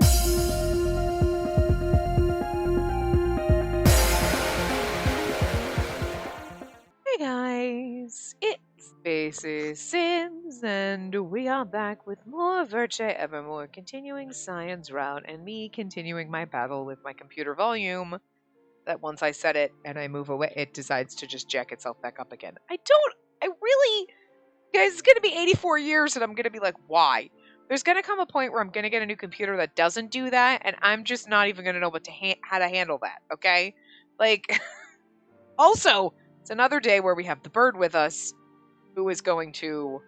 Hey guys, it's Basis Sims, and we are back with more Virche Evermore, continuing Science route, and me continuing my battle with my computer volume. That once I set it and I move away, it decides to just jack itself back up again. I really, guys, it's gonna be 84 years, and I'm gonna be like, why? There's gonna come a point where I'm gonna get a new computer that doesn't do that, and I'm just not even gonna know how to handle that. Okay, like. Also, it's another day where we have the bird with us who is going to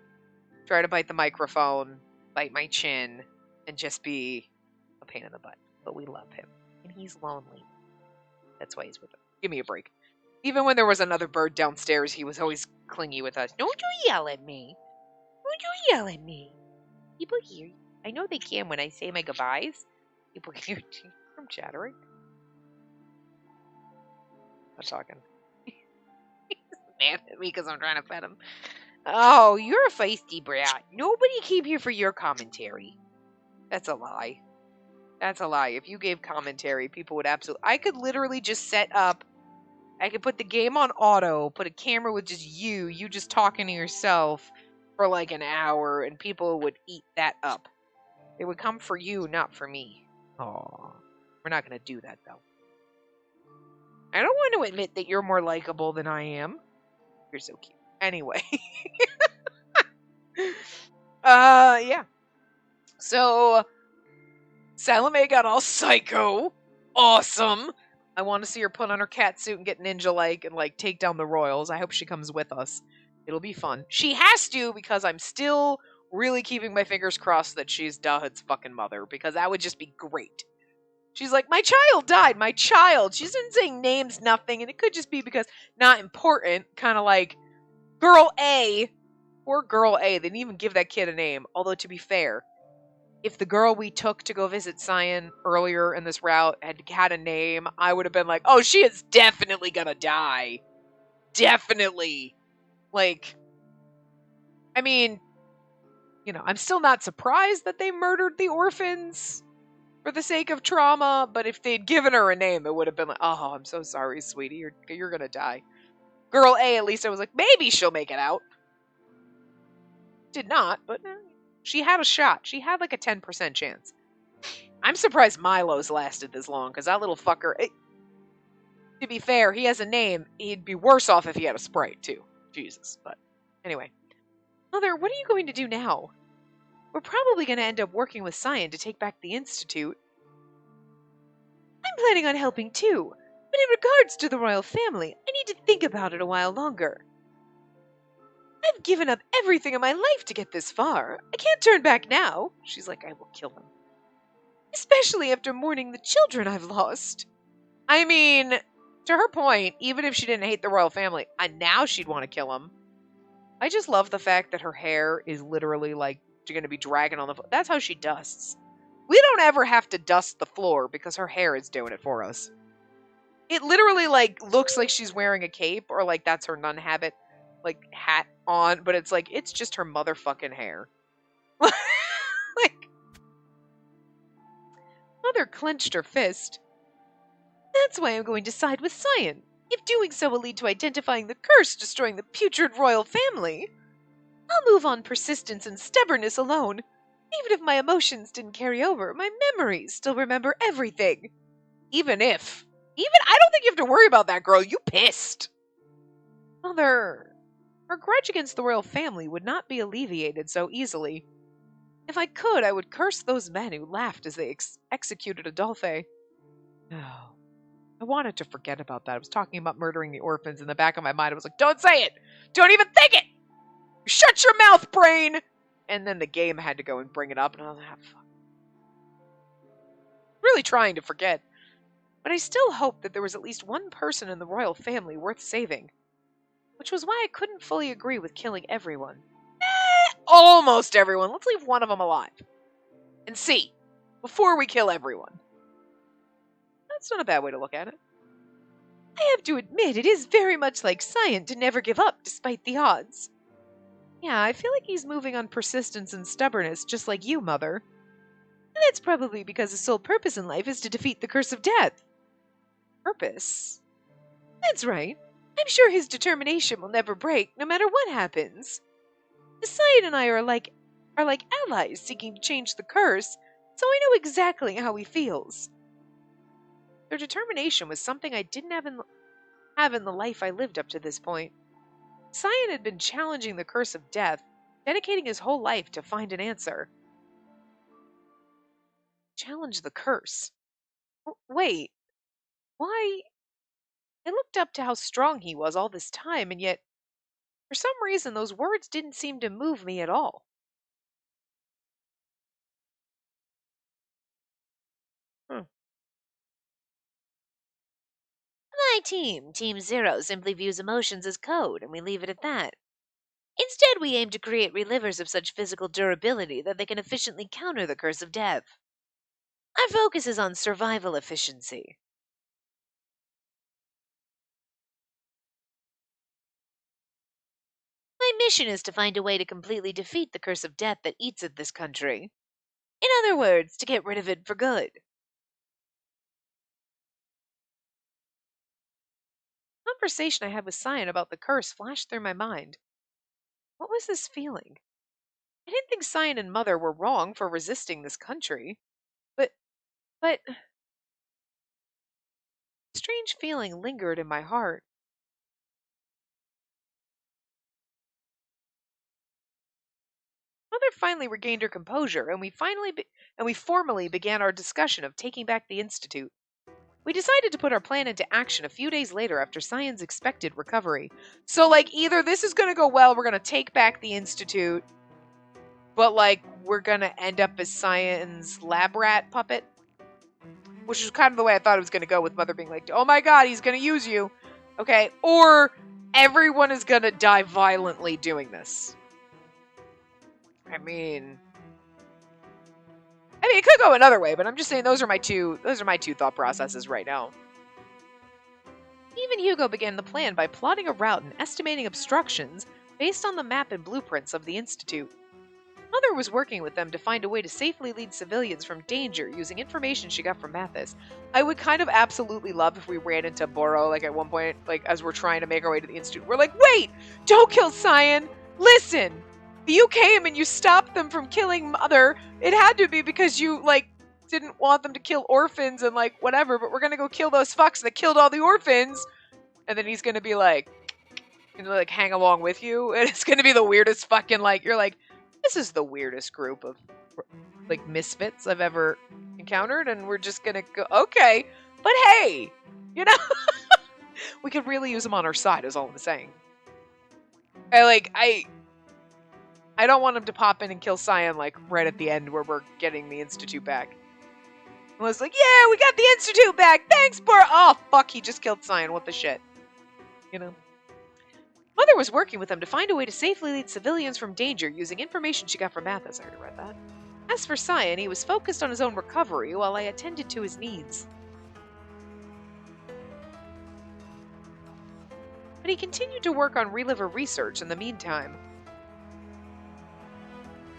try to bite the microphone, bite my chin, and just be a pain in the butt. But we love him. And he's lonely. That's why he's with us. Give me a break. Even when there was another bird downstairs, he was always clingy with us. Don't you yell at me. Don't you yell at me. People hear you. I know they can when I say my goodbyes. People hear you from chattering. I'm talking. Mad at me because I'm trying to pet him. Oh, you're a feisty brat. Nobody came here for your commentary. That's a lie. That's a lie. If you gave commentary, people would absolutely... I could literally just set up... I could put the game on auto, put a camera with just you just talking to yourself for like an hour, and people would eat that up. They would come for you, not for me. Aw. We're not going to do that, though. I don't want to admit that you're more likable than I am. You're so cute. Anyway. Yeah. So, Salome got all psycho. Awesome. I want to see her put on her cat suit and get ninja-like and, like, take down the royals. I hope she comes with us. It'll be fun. She has to, because I'm still really keeping my fingers crossed that she's Dahut's fucking mother, because that would just be great. She's like, my child died, my child. She isn't saying names, nothing, and it could just be because not important, kind of like Girl A. Poor Girl A. They didn't even give that kid a name. Although, to be fair, if the girl we took to go visit Cyan earlier in this route had a name, I would have been like, oh, she is definitely gonna die. Definitely. Like, I mean, you know, I'm still not surprised that they murdered the orphans for the sake of trauma, but if they'd given her a name, it would have been like, oh, I'm so sorry, sweetie, you're gonna die. Girl A, at least I was like, maybe she'll make it out. Did not, but she had a shot. She had like a 10% chance. I'm surprised Milo's lasted this long, because that little fucker, to be fair, he has a name. He'd be worse off if he had a Sprite, too. Jesus, but anyway. Mother, what are you going to do now? We're probably going to end up working with Cyan to take back the Institute. I'm planning on helping too, but in regards to the royal family, I need to think about it a while longer. I've given up everything in my life to get this far. I can't turn back now. She's like, I will kill him. Especially after mourning the children I've lost. I mean, to her point, even if she didn't hate the royal family, now she'd want to kill him. I just love the fact that her hair is literally like going to be dragging on the floor. That's how she dusts. We don't ever have to dust the floor because her hair is doing it for us. It literally like looks like she's wearing a cape, or like that's her nun habit, like hat on, but it's like it's just her motherfucking hair. Like, Mother clenched her fist. That's why I'm going to side with Cyan. If doing so will lead to identifying the curse destroying the putrid royal family, I'll move on persistence and stubbornness alone. Even if my emotions didn't carry over, my memories still remember everything. I don't think you have to worry about that, girl. You pissed. Mother, her grudge against the royal family would not be alleviated so easily. If I could, I would curse those men who laughed as they executed Adolphe. Oh. I wanted to forget about that. I was talking about murdering the orphans. In the back of my mind, I was like, don't say it! Don't even think it! Shut your mouth, brain! And then the game had to go and bring it up, and I was like, fuck. Really trying to forget. But I still hoped that there was at least one person in the royal family worth saving. Which was why I couldn't fully agree with killing everyone. Almost everyone. Let's leave one of them alive. And see. Before we kill everyone. That's not a bad way to look at it. I have to admit, it is very much like Cyan to never give up despite the odds. Yeah, I feel like he's moving on persistence and stubbornness, just like you, Mother. And that's probably because his sole purpose in life is to defeat the curse of death. Purpose? That's right. I'm sure his determination will never break, no matter what happens. The Saiyan and I are like allies seeking to change the curse, so I know exactly how he feels. Their determination was something I didn't have in the life I lived up to this point. Saiyan had been challenging the curse of death, dedicating his whole life to find an answer. Challenge the curse? Wait, why? I looked up to how strong he was all this time, and yet, for some reason, those words didn't seem to move me at all. Hmm. My team, Team Zero, simply views emotions as code, and we leave it at that. Instead, we aim to create relivers of such physical durability that they can efficiently counter the curse of death. Our focus is on survival efficiency. My mission is to find a way to completely defeat the curse of death that eats at this country. In other words, to get rid of it for good. The conversation I had with Cyan about the curse flashed through my mind. What was this feeling? I didn't think Cyan and Mother were wrong for resisting this country. But a strange feeling lingered in my heart. Mother finally regained her composure, and we formally began our discussion of taking back the institute. We decided to put our plan into action a few days later after Cyan's expected recovery. So, either this is going to go well, we're going to take back the institute, but, we're going to end up as Cyan's lab rat puppet, which is kind of the way I thought it was going to go, with Mother being like, oh my god, he's going to use you. Okay, or everyone is going to die violently doing this. I mean, it could go another way, but I'm just saying those are my two thought processes right now. Even Hugo began the plan by plotting a route and estimating obstructions based on the map and blueprints of the Institute. Mother was working with them to find a way to safely lead civilians from danger using information she got from Mathis. I would kind of absolutely love if we ran into Boro, at one point, as we're trying to make our way to the Institute. We're like, wait! Don't kill Cyan! Listen! You came and you stopped them from killing Mother. It had to be because you, didn't want them to kill orphans and, whatever, but we're gonna go kill those fucks that killed all the orphans. And then he's gonna be hang along with you. And it's gonna be the weirdest fucking, you're like, this is the weirdest group of, misfits I've ever encountered. And we're just gonna go, okay. But hey, we could really use them on our side, is all I'm saying. I don't want him to pop in and kill Cyan, right at the end where we're getting the Institute back. I was like, yeah, we got the Institute back! Thanks, Bor— Oh, fuck, he just killed Cyan. What the shit? Mother was working with them to find a way to safely lead civilians from danger using information she got from Mathis. I already read that. As for Cyan, he was focused on his own recovery while I attended to his needs. But he continued to work on reliver research in the meantime.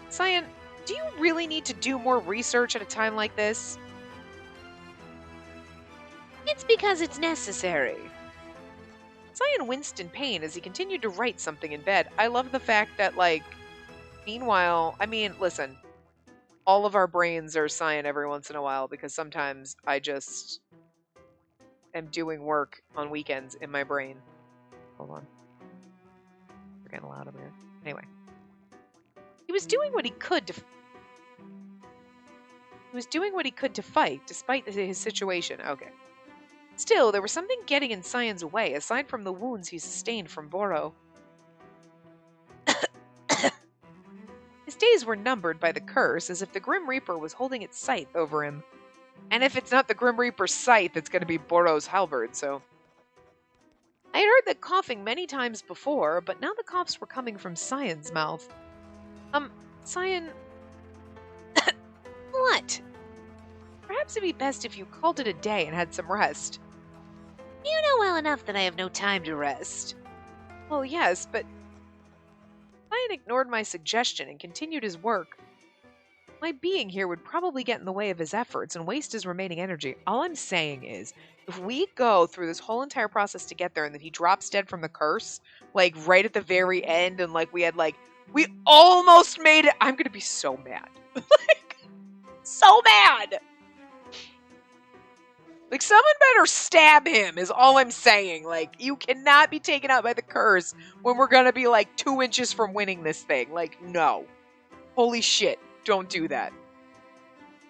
Cyan, do you really need to do more research at a time like this? It's because it's necessary. Cyan winced in pain as he continued to write something in bed. I love the fact that, meanwhile, listen, all of our brains are Cyan every once in a while because sometimes I just am doing work on weekends in my brain. Hold on. We're getting loud over here. Anyway. He was doing what he could to fight, despite his situation. Okay. Still, there was something getting in Cyan's way, aside from the wounds he sustained from Boro. His days were numbered by the curse, as if the Grim Reaper was holding its scythe over him. And if it's not the Grim Reaper's scythe, it's going to be Boro's halberd, so... I had heard that coughing many times before, but now the coughs were coming from Cyan's mouth. Cyan... What? Perhaps it'd be best if you called it a day and had some rest. You know well enough that I have no time to rest. Well, yes, but... Cyan ignored my suggestion and continued his work. My being here would probably get in the way of his efforts and waste his remaining energy. All I'm saying is, if we go through this whole entire process to get there and then he drops dead from the curse, like right at the very end, and like we almost made it, I'm gonna be so mad. Like, so mad! Like, someone better stab him, is all I'm saying. Like, you cannot be taken out by the curse when we're gonna be like 2 inches from winning this thing. Like, no. Holy shit, don't do that.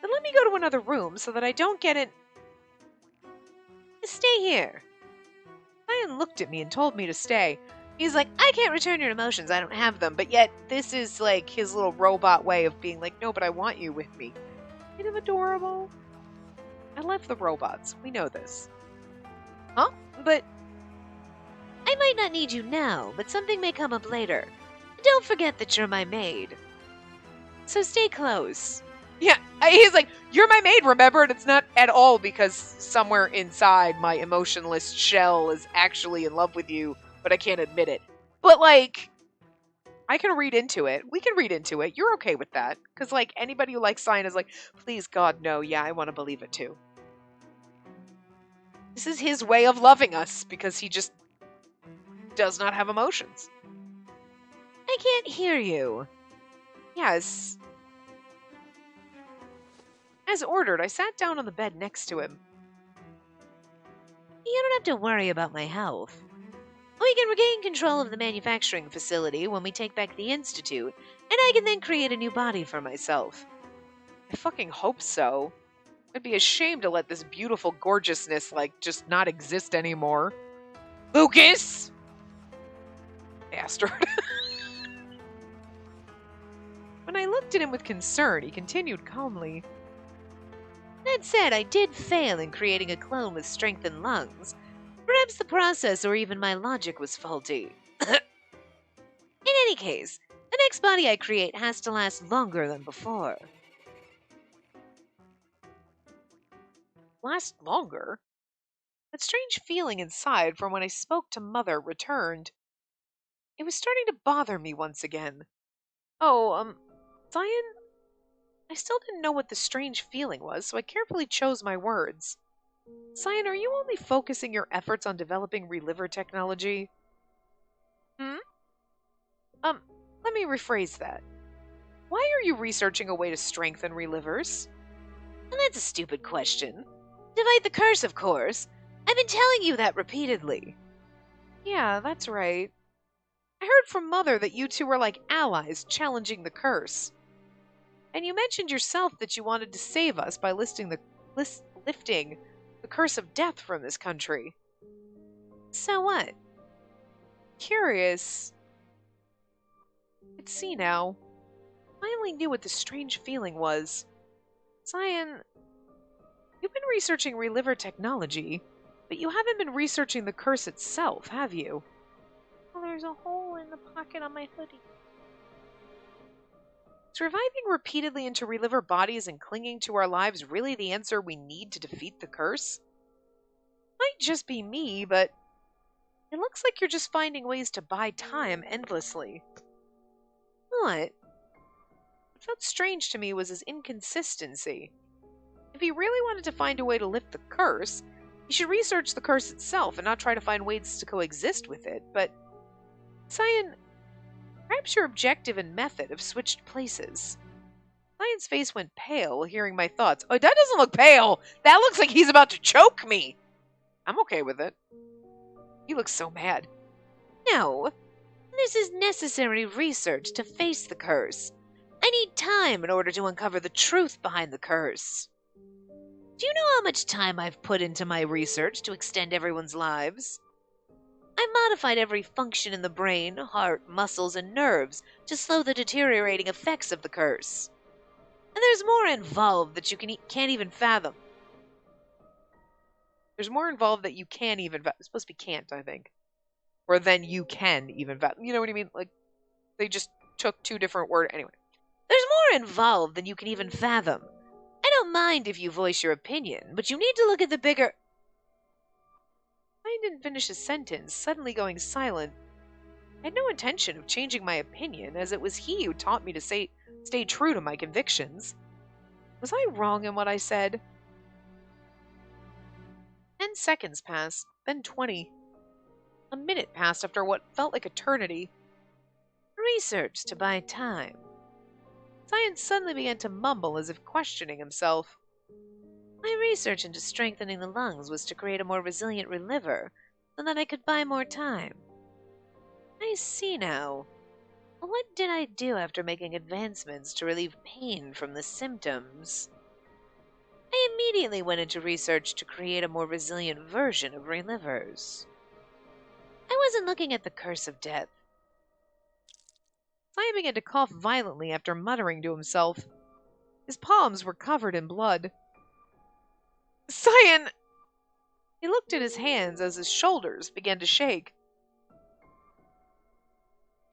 Then let me go to another room so that I don't get in. Stay here. Ryan looked at me and told me to stay. He's like, I can't return your emotions, I don't have them. But yet, this is like his little robot way of being like, no, but I want you with me. Isn't it adorable? I love the robots. We know this. Huh? But I might not need you now, but something may come up later. Don't forget that you're my maid. So stay close. Yeah, he's like, you're my maid, remember? And it's not at all because somewhere inside my emotionless shell is actually in love with you, but I can't admit it. But like, I can read into it. We can read into it. You're okay with that. Because like, anybody who likes Cyan is like, please God, no, yeah, I want to believe it too. This is his way of loving us because he just does not have emotions. I can't hear you. Yes. As ordered, I sat down on the bed next to him. You don't have to worry about my health. We can regain control of the manufacturing facility when we take back the Institute, and I can then create a new body for myself. I fucking hope so. I'd be ashamed to let this beautiful gorgeousness, like, just not exist anymore. Lucas! Bastard. When I looked at him with concern, he continued calmly. That said, I did fail in creating a clone with strengthened lungs. Perhaps the process or even my logic was faulty. In any case, the next body I create has to last longer than before. Last longer? That strange feeling inside from when I spoke to Mother returned. It was starting to bother me once again. Oh, Cyan? I still didn't know what the strange feeling was, so I carefully chose my words. Cyan, are you only focusing your efforts on developing reliver technology? Let me rephrase that. Why are you researching a way to strengthen relivers? Well, that's a stupid question. To fight the curse, of course. I've been telling you that repeatedly. Yeah, that's right. I heard from Mother that you two were like allies challenging the curse. And you mentioned yourself that you wanted to save us by lifting the curse of death from this country. So what? Curious. I could see now. Finally knew what the strange feeling was. Cyan, you've been researching reliver technology, but you haven't been researching the curse itself, have you? Well, there's a hole in the pocket on my hoodie. Is reviving repeatedly into reliver bodies and clinging to our lives really the answer we need to defeat the curse? Might just be me, but it looks like you're just finding ways to buy time endlessly. What? What felt strange to me was his inconsistency. If he really wanted to find a way to lift the curse, he should research the curse itself and not try to find ways to coexist with it, but Cyan, perhaps your objective and method have switched places. Cyan's face went pale hearing my thoughts. Oh, that doesn't look pale! That looks like he's about to choke me! I'm okay with it. He looks so mad. No, this is necessary research to face the curse. I need time in order to uncover the truth behind the curse. Do you know how much time I've put into my research to extend everyone's lives? I modified every function in the brain, heart, muscles, and nerves to slow the deteriorating effects of the curse. And there's more involved that you can't even fathom. There's more involved that you can't even fathom. It's supposed to be can't, I think. Or then you can even fathom. You know what I mean? Like, they just took two different words. Anyway. There's more involved than you can even fathom. I don't mind if you voice your opinion, but you need to look at the bigger... I didn't finish his sentence, suddenly going silent. I had no intention of changing my opinion, as it was he who taught me to say stay true to my convictions. Was I wrong in what I said? 10 seconds passed, then 20. A minute passed after what felt like eternity. Research to buy time. Science suddenly began to mumble as if questioning himself. My research into strengthening the lungs was to create a more resilient reliever, so that I could buy more time. I see now. What did I do after making advancements to relieve pain from the symptoms? I immediately went into research to create a more resilient version of relivers. I wasn't looking at the curse of death. Cyan began to cough violently after muttering to himself. His palms were covered in blood. Cyan! He looked at his hands as his shoulders began to shake.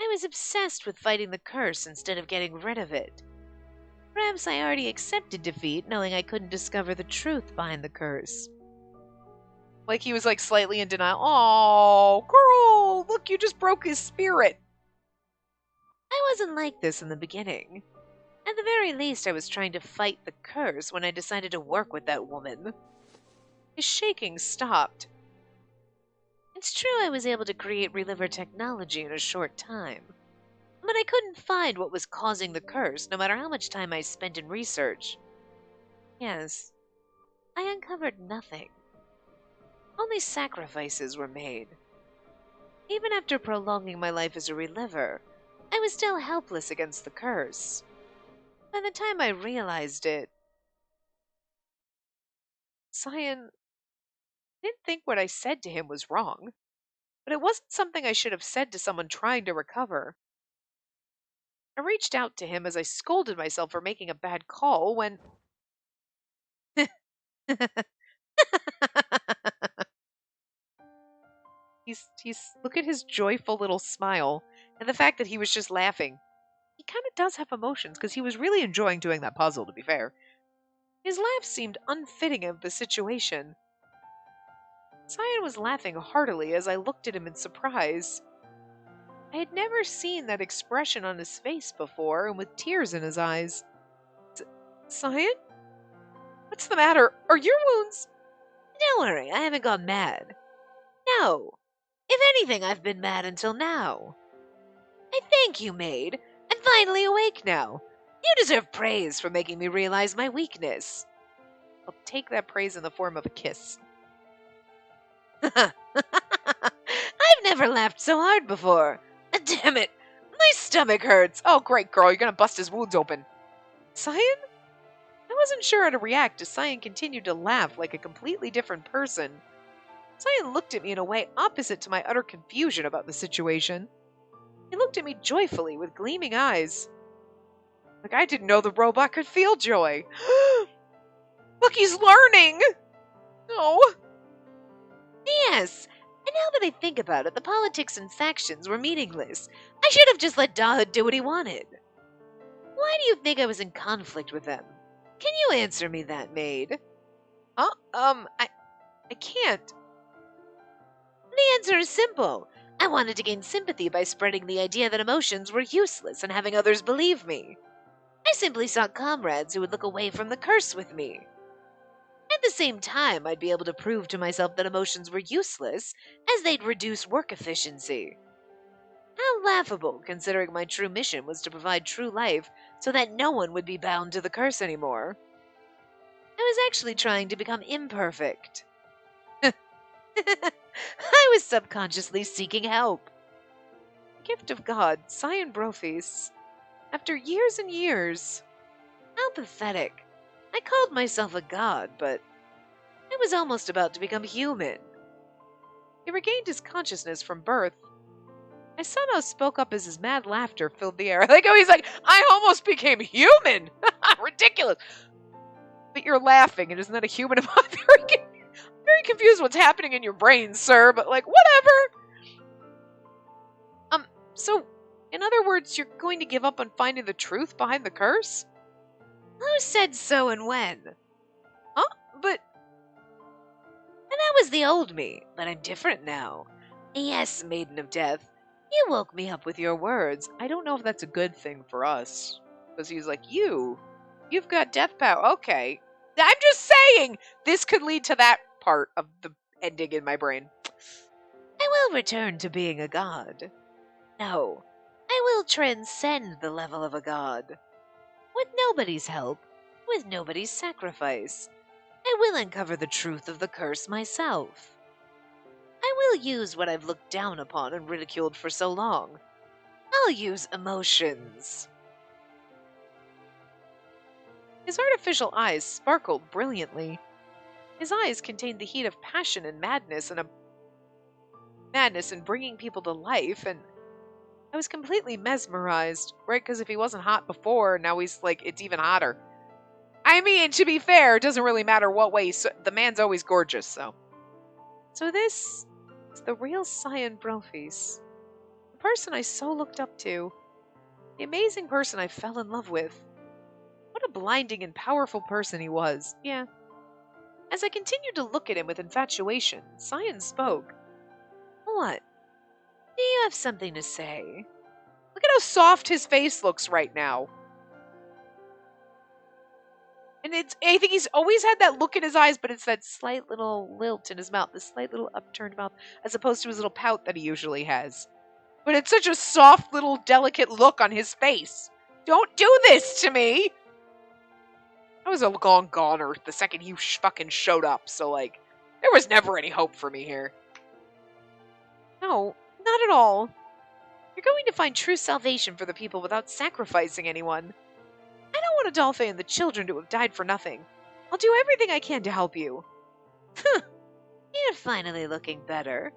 I was obsessed with fighting the curse instead of getting rid of it. Perhaps I already accepted defeat, knowing I couldn't discover the truth behind the curse. Like he was slightly in denial. Oh, girl, look, you just broke his spirit. I wasn't like this in the beginning. At the very least, I was trying to fight the curse when I decided to work with that woman. His shaking stopped. It's true I was able to create reliver technology in a short time, but I couldn't find what was causing the curse, no matter how much time I spent in research. Yes, I uncovered nothing. Only sacrifices were made. Even after prolonging my life as a reliver, I was still helpless against the curse. By the time I realized it, Cyan didn't think what I said to him was wrong, but it wasn't something I should have said to someone trying to recover. I reached out to him as I scolded myself for making a bad call when... He's look at his joyful little smile and the fact that he was just laughing. He kind of does have emotions because he was really enjoying doing that puzzle, to be fair. His laugh seemed unfitting of the situation. Cyan was laughing heartily as I looked at him in surprise. I had never seen that expression on his face before, and with tears in his eyes. Cyan? What's the matter? Are your wounds... Don't worry, I haven't gone mad. No. If anything, I've been mad until now. I thank you, maid. I'm finally awake now. You deserve praise for making me realize my weakness. I'll take that praise in the form of a kiss. I've never laughed so hard before. Damn it. My stomach hurts. Oh, great, girl. You're going to bust his wounds open. Cyan? I wasn't sure how to react as Cyan continued to laugh like a completely different person. Cyan looked at me in a way opposite to my utter confusion about the situation. He looked at me joyfully with gleaming eyes. Like I didn't know the robot could feel joy. Look, he's learning! Oh. Yes, and now that I think about it, the politics and factions were meaningless. I should have just let Dahud do what he wanted. Why do you think I was in conflict with them? Can you answer me that, maid? Huh? I can't. The answer is simple. I wanted to gain sympathy by spreading the idea that emotions were useless and having others believe me. I simply sought comrades who would look away from the curse with me. At the same time, I'd be able to prove to myself that emotions were useless, as they'd reduce work efficiency. How laughable, considering my true mission was to provide true life so that no one would be bound to the curse anymore. I was actually trying to become imperfect. I was subconsciously seeking help. Gift of God, Cyan Brofis. After years and years. How pathetic. I called myself a god, but I was almost about to become human. He regained his consciousness from birth. I somehow spoke up as his mad laughter filled the air. He's like, I almost became human! Ridiculous! But you're laughing, and isn't that a human? I'm very confused what's happening in your brain, sir, but whatever! So, in other words, you're going to give up on finding the truth behind the curse? Who said so and when? Huh? But... And that was the old me, but I'm different now. Yes, Maiden of Death, you woke me up with your words. I don't know if that's a good thing for us. Because he's like, you've got death power. Okay. I'm just saying, this could lead to that part of the ending in my brain. I will return to being a god. No, I will transcend the level of a god. With nobody's help, with nobody's sacrifice, I will uncover the truth of the curse myself. I will use what I've looked down upon and ridiculed for so long. I'll use emotions. His artificial eyes sparkled brilliantly. His eyes contained the heat of passion and madness and bringing people to life, and I was completely mesmerized, right? Because if he wasn't hot before, now he's like, it's even hotter. I mean, to be fair, it doesn't really matter what way, the man's always gorgeous, so. So this is the real Cyan Brophies. The person I so looked up to. The amazing person I fell in love with. What a blinding and powerful person he was, yeah. As I continued to look at him with infatuation, Cyan spoke. What? Do you have something to say? Look at how soft his face looks right now. And I think he's always had that look in his eyes, but it's that slight little lilt in his mouth, this slight little upturned mouth, as opposed to his little pout that he usually has. But it's such a soft little delicate look on his face. Don't do this to me! I was a long goner the second he fucking showed up, so like, there was never any hope for me here. No, not at all. You're going to find true salvation for the people without sacrificing anyone. I don't want Adolphe and the children to have died for nothing. I'll do everything I can to help you. You're finally looking better.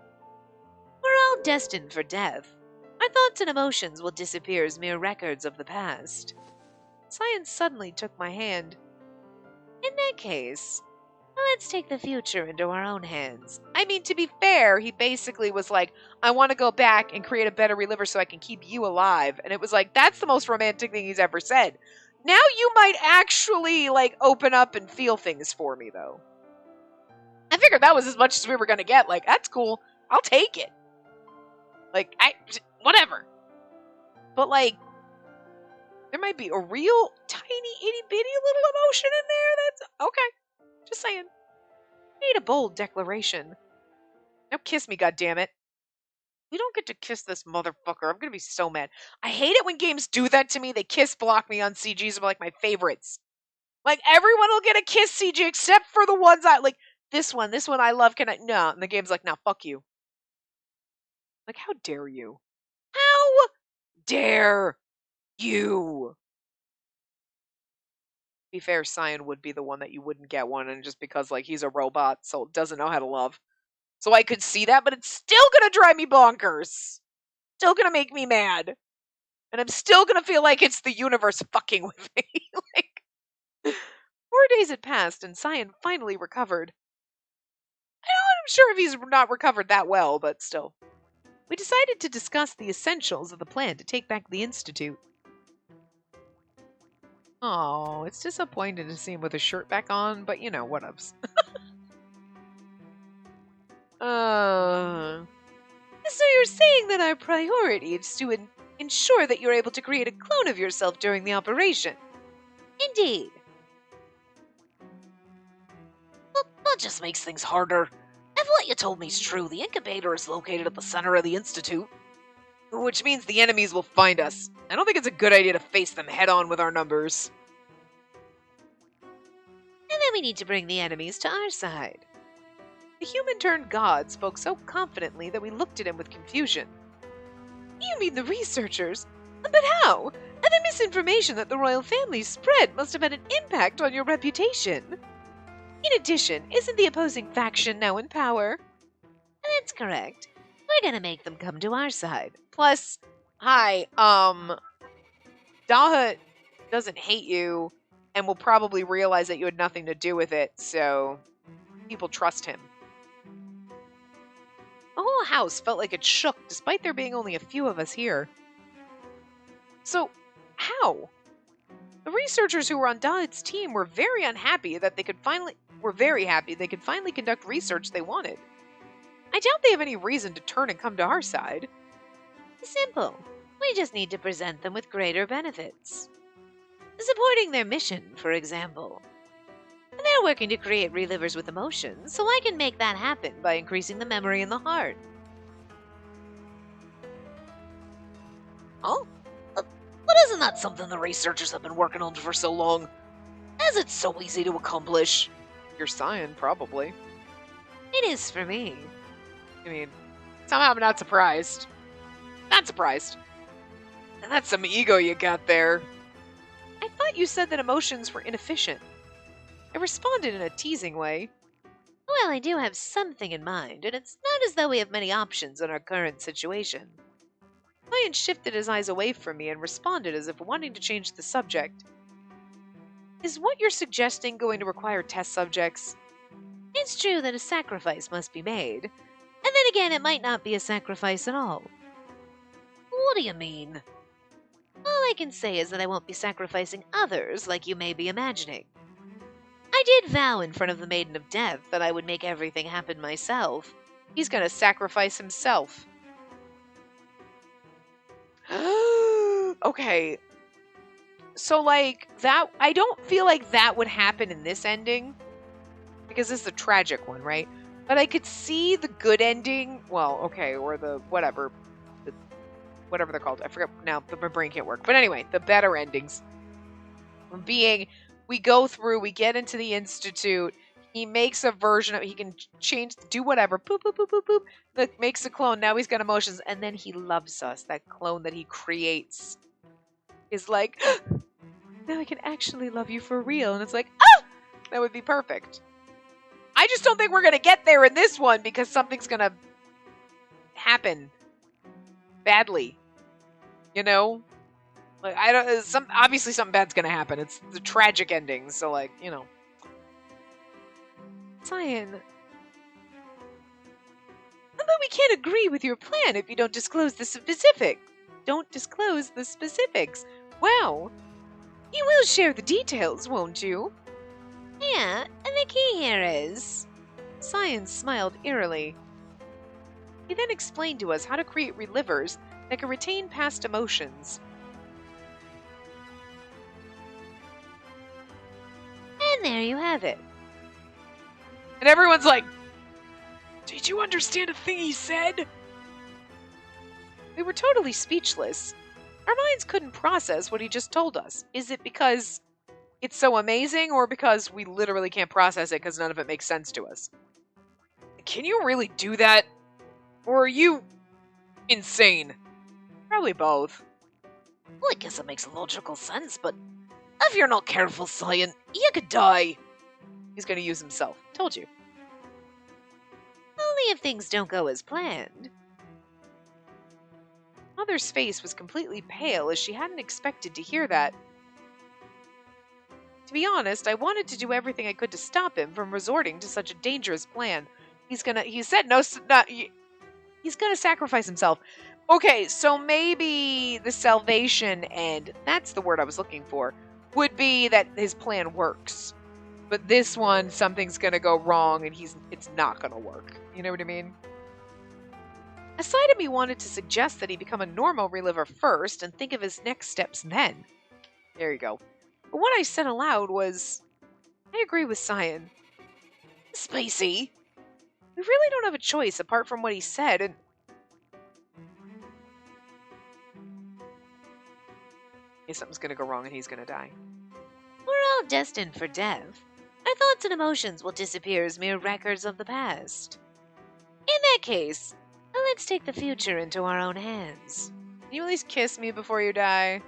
We're all destined for death. Our thoughts and emotions will disappear as mere records of the past. Science suddenly took my hand. In that case, let's take the future into our own hands. I mean, to be fair, he basically was like, I want to go back and create a better reliever so I can keep you alive. And it was like, that's the most romantic thing he's ever said. Now you might actually, like, open up and feel things for me, though. I figured that was as much as we were going to get. Like, that's cool. I'll take it. Like, whatever. But, like, there might be a real tiny, itty-bitty little emotion in there that's... Okay. Just saying. I need a bold declaration. Now kiss me, goddammit. We don't get to kiss this motherfucker. I'm gonna be so mad. I hate it when games do that to me. They kiss block me on CGs. Are like my favorites. Like, everyone will get a kiss CG except for the ones I... Like, this one I love. Can I... No. And the game's like, no, fuck you. Like, how dare you? How dare you? To be fair, Cyan would be the one that you wouldn't get one, and just because, like, he's a robot, so doesn't know how to love. So I could see that, but it's still gonna drive me bonkers. Still gonna make me mad. And I'm still gonna feel like it's the universe fucking with me. Like, 4 days had passed, and Cyan finally recovered. I'm sure if he's not recovered that well, but still. We decided to discuss the essentials of the plan to take back the Institute. Oh, it's disappointing to see him with his shirt back on, but you know, whatevs. So you're saying that our priority is to ensure that you're able to create a clone of yourself during the operation? Indeed. Well, that just makes things harder. If what you told me is true, the incubator is located at the center of the Institute. Which means the enemies will find us. I don't think it's a good idea to face them head-on with our numbers. And then we need to bring the enemies to our side. The human-turned-god spoke so confidently that we looked at him with confusion. You mean the researchers? But how? And the misinformation that the royal family spread must have had an impact on your reputation. In addition, isn't the opposing faction now in power? That's correct. We're gonna make them come to our side. Plus, hi, Dalha doesn't hate you and will probably realize that you had nothing to do with it, so people trust him. The whole house felt like it shook, despite there being only a few of us here. So, how? The researchers who were on Dalha's team were very unhappy that they could finally conduct research they wanted. I doubt they have any reason to turn and come to our side. Simple. We just need to present them with greater benefits. Supporting their mission, for example. They're working to create relivers with emotions, so I can make that happen by increasing the memory in the heart. Huh? But isn't that something the researchers have been working on for so long? As it's so easy to accomplish. You're Cyan, probably. It is for me. I mean, somehow I'm not surprised. Not surprised. And that's some ego you got there. I thought you said that emotions were inefficient. I responded in a teasing way. Well, I do have something in mind, and it's not as though we have many options in our current situation. Cyan shifted his eyes away from me and responded as if wanting to change the subject. Is what you're suggesting going to require test subjects? It's true that a sacrifice must be made, and then again, it might not be a sacrifice at all. What do you mean? All I can say is that I won't be sacrificing others like you may be imagining. I did vow in front of the Maiden of Death that I would make everything happen myself. He's gonna sacrifice himself. Okay. So, like, that, I don't feel like that would happen in this ending. Because this is a tragic one, right? But I could see the good ending. Well, okay, or the whatever. Whatever they're called. I forget now. My brain can't work. But anyway, the better endings. Being, we go through, we get into the Institute. He makes a version of, he can change, do whatever. Boop, boop, boop, boop, boop. Look, makes a clone. Now he's got emotions. And then he loves us. That clone that he creates is like, now I can actually love you for real. And it's like, ah! That would be perfect. I just don't think we're going to get there in this one because something's going to happen badly. You know? Like, obviously something bad's going to happen. It's the tragic ending. So, like, you know. Cyan, but we can't agree with your plan if you don't disclose the specifics. Don't disclose the specifics. Wow. You will share the details, won't you? Yeah, and the key here is... Cyan smiled eerily. He then explained to us how to create relivers that can retain past emotions. And there you have it. And everyone's like, did you understand a thing he said? We were totally speechless. Our minds couldn't process what he just told us. Is it because it's so amazing, or because we literally can't process it because none of it makes sense to us? Can you really do that? Or are you insane? Probably both. Well, I guess it makes logical sense, but if you're not careful, Cyan, you could die. He's gonna use himself. Told you. Only if things don't go as planned. Mother's face was completely pale as she hadn't expected to hear that. To be honest, I wanted to do everything I could to stop him from resorting to such a dangerous plan. He said no, he's gonna sacrifice himself. Okay, so maybe the salvation end, that's the word I was looking for, would be that his plan works. But this one, something's gonna go wrong and it's not gonna work. You know what I mean? A side of me wanted to suggest that he become a normal reliver first and think of his next steps then. There you go. But what I said aloud was, I agree with Cyan. Spacey. We really don't have a choice apart from what he said, and... Yeah, something's gonna go wrong and he's gonna die. We're all destined for death. Our thoughts and emotions will disappear as mere records of the past. In that case, let's take the future into our own hands. Can you at least kiss me before you die?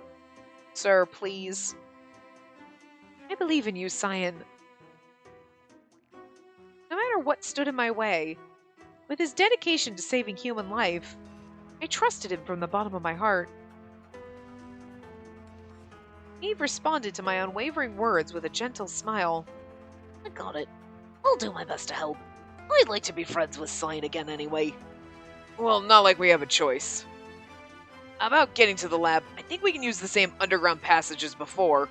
Sir, please. I believe in you, Cyan. No matter what stood in my way, with his dedication to saving human life, I trusted him from the bottom of my heart. Eve responded to my unwavering words with a gentle smile. I got it. I'll do my best to help. I'd like to be friends with Cyan again anyway. Well, not like we have a choice. About getting to the lab, I think we can use the same underground passage as before.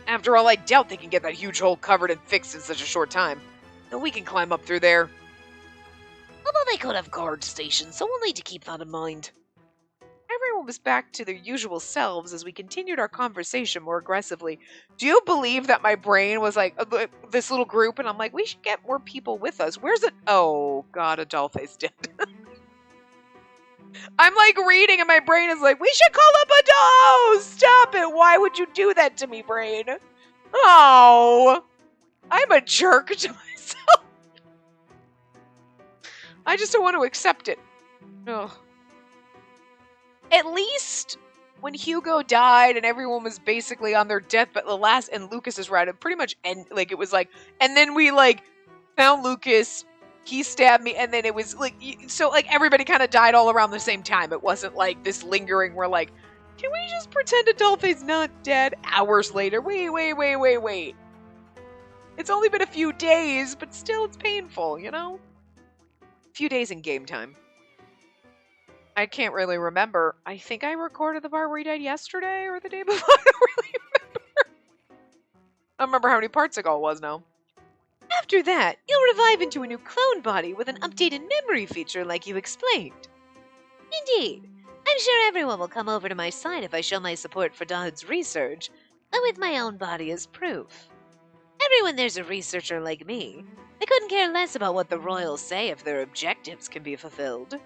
After all, I doubt they can get that huge hole covered and fixed in such a short time. And we can climb up through there. Although they could have guard stations, so we'll need to keep that in mind. everyone was back to their usual selves as we continued our conversation more aggressively. Do you believe that my brain was like, this little group, and I'm like, we should get more people with us. Where's it? Oh, God, Adolphe's dead. I'm like reading, and my brain is like, we should call up Adolphe! Stop it! Why would you do that to me, brain? Oh, I'm a jerk to myself. I just don't want to accept it. Ugh. At least when Hugo died and everyone was basically on their deathbed, and Lucas is right, it pretty much it was like, and then we like found Lucas, he stabbed me, and then it was like, so like everybody kind of died all around the same time. It wasn't like this lingering, we're like, can we just pretend Adolphe's not dead? Hours later, wait. It's only been a few days, but still it's painful, you know? A few days in game time. I can't really remember. I think I recorded the part where he died yesterday or the day before. I don't really remember. I don't remember how many parts ago it was now. After that, you'll revive into a new clone body with an updated memory feature like you explained. Indeed. I'm sure everyone will come over to my side if I show my support for Dodd's research, but with my own body as proof. Everyone there's a researcher like me. They couldn't care less about what the royals say if their objectives can be fulfilled.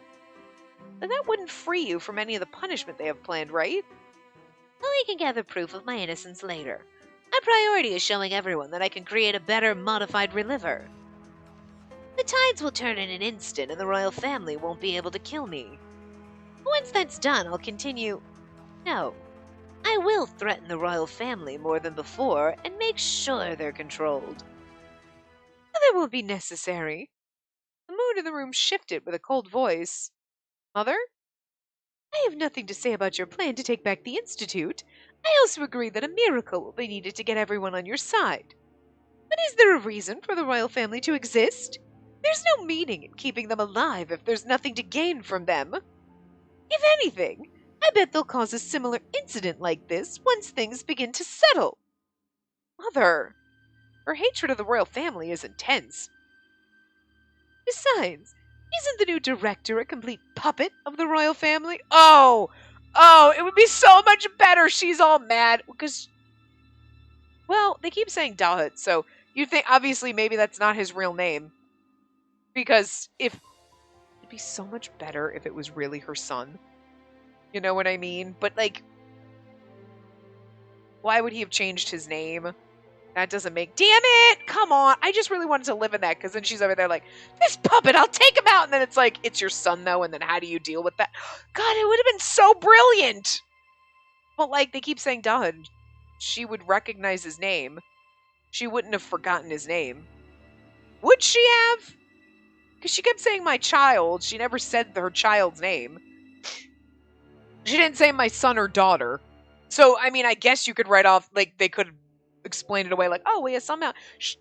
But that wouldn't free you from any of the punishment they have planned, right? Well, we can gather proof of my innocence later. My priority is showing everyone that I can create a better, modified reliver. The tides will turn in an instant and the royal family won't be able to kill me. Once that's done, I'll continue... No. I will threaten the royal family more than before and make sure they're controlled. That won't be necessary. The mood in the room shifted with a cold voice. Mother? I have nothing to say about your plan to take back the Institute. I also agree that a miracle will be needed to get everyone on your side. But is there a reason for the royal family to exist? There's no meaning in keeping them alive if there's nothing to gain from them. If anything, I bet they'll cause a similar incident like this once things begin to settle. Mother, her hatred of the royal family is intense. Besides, isn't the new director a complete puppet of the royal family? Oh, it would be so much better. She's all mad because, well, they keep saying Dalit, so you think obviously maybe that's not his real name. Because it'd be so much better if it was really her son. You know what I mean? But like, why would he have changed his name? That doesn't make... Damn it! Come on! I just really wanted to live in that, because then she's over there like, this puppet, I'll take him out! And then it's like, it's your son, though, and then how do you deal with that? God, it would have been so brilliant! But, like, they keep saying Dahud. She would recognize his name. She wouldn't have forgotten his name. Would she have? Because she kept saying my child. She never said her child's name. She didn't say my son or daughter. So, I mean, I guess you could write off, like, they could explain it away like, oh, yeah, somehow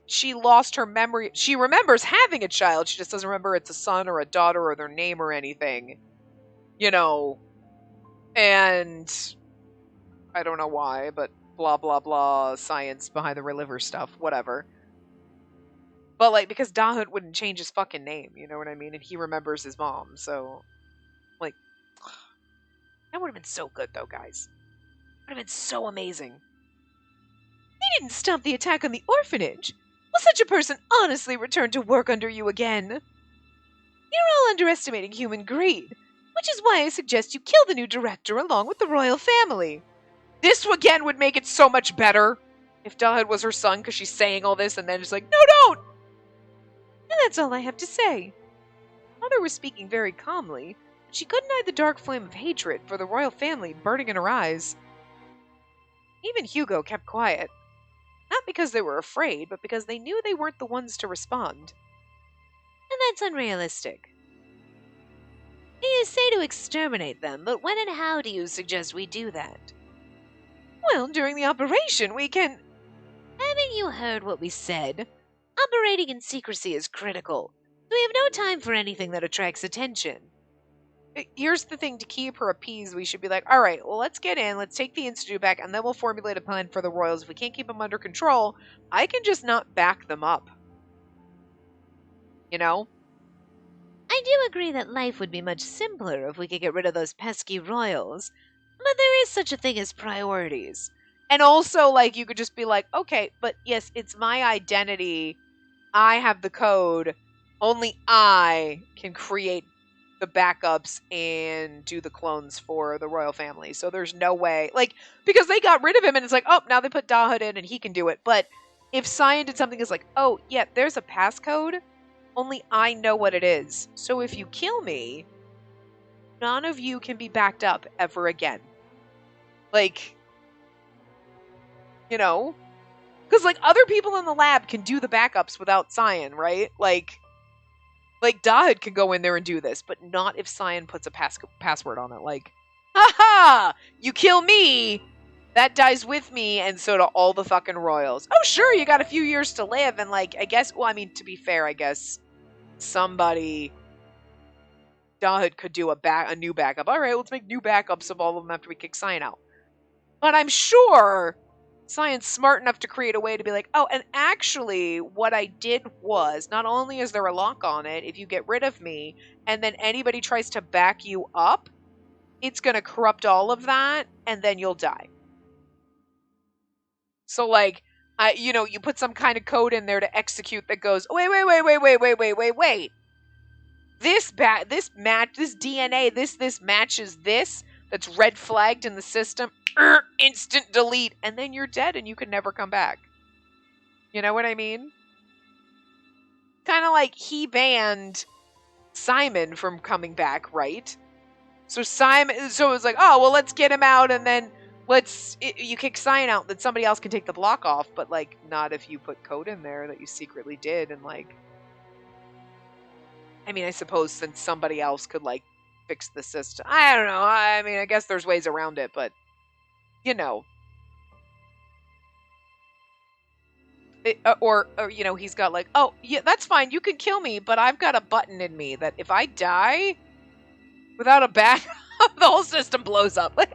she lost her memory. She remembers having a child. She just doesn't remember it's a son or a daughter or their name or anything. You know. And I don't know why, but blah, blah, blah, science behind the reliver stuff, whatever. But, like, because Dahut wouldn't change his fucking name, you know what I mean? And he remembers his mom, so, like, that would have been so good, though, guys. Would have been so amazing. They didn't stop the attack on the orphanage. Will such a person honestly return to work under you again? You're all underestimating human greed, which is why I suggest you kill the new director along with the royal family. This, again, would make it so much better if Dahud was her son, because she's saying all this, and then it's like, no, don't! And that's all I have to say. Mother was speaking very calmly, but she couldn't hide the dark flame of hatred for the royal family burning in her eyes. Even Hugo kept quiet. Not because they were afraid, but because they knew they weren't the ones to respond. And that's unrealistic. You say to exterminate them, but when and how do you suggest we do that? Well, during the operation, we can... Haven't you heard what we said? Operating in secrecy is critical. We have no time for anything that attracts attention. Here's the thing, to keep her appeased, we should be like, alright, well, let's get in, let's take the Institute back, and then we'll formulate a plan for the royals. If we can't keep them under control, I can just not back them up. You know? I I do agree that life would be much simpler if we could get rid of those pesky royals, but there is such a thing as priorities. And also, like, you could just be like, okay, but yes, it's my identity. I have the code. Only I can create the backups and do the clones for the royal family. So there's no way, like, because they got rid of him and it's like, oh, now they put Dahud in and he can do it. But if Cyan did something that's like, oh, yeah, there's a passcode, only I know what it is. So if you kill me, none of you can be backed up ever again. Like, you know? Because, like, other people in the lab can do the backups without Cyan, right? Like Dahud can go in there and do this, but not if Cyan puts a password on it. Like, haha! You kill me, that dies with me, and so do all the fucking royals. Oh, sure, you got a few years to live, and, like, I guess, well, I mean, to be fair, I guess somebody, Dahud could do a new backup. All right, let's make new backups of all of them after we kick Cyan out. But I'm sure Cyan's smart enough to create a way to be like, oh, and actually what I did was, not only is there a lock on it, if you get rid of me, and then anybody tries to back you up, it's going to corrupt all of that, and then you'll die. So, like, you put some kind of code in there to execute that goes, wait. This DNA, this matches this, that's red flagged in the system, instant delete, and then you're dead and you can never come back. You know what I mean? Kind of like he banned Simon from coming back, right? So it was like, oh, well, let's get him out, and then you kick Cyan out, then somebody else can take the block off, but, like, not if you put code in there that you secretly did, and, like, I mean, I suppose since somebody else could, like, fix the system. I don't know. I mean, I guess there's ways around it, but, you know. Or, he's got, like, oh, yeah, that's fine. You can kill me, but I've got a button in me that if I die without a backup, the whole system blows up. Like,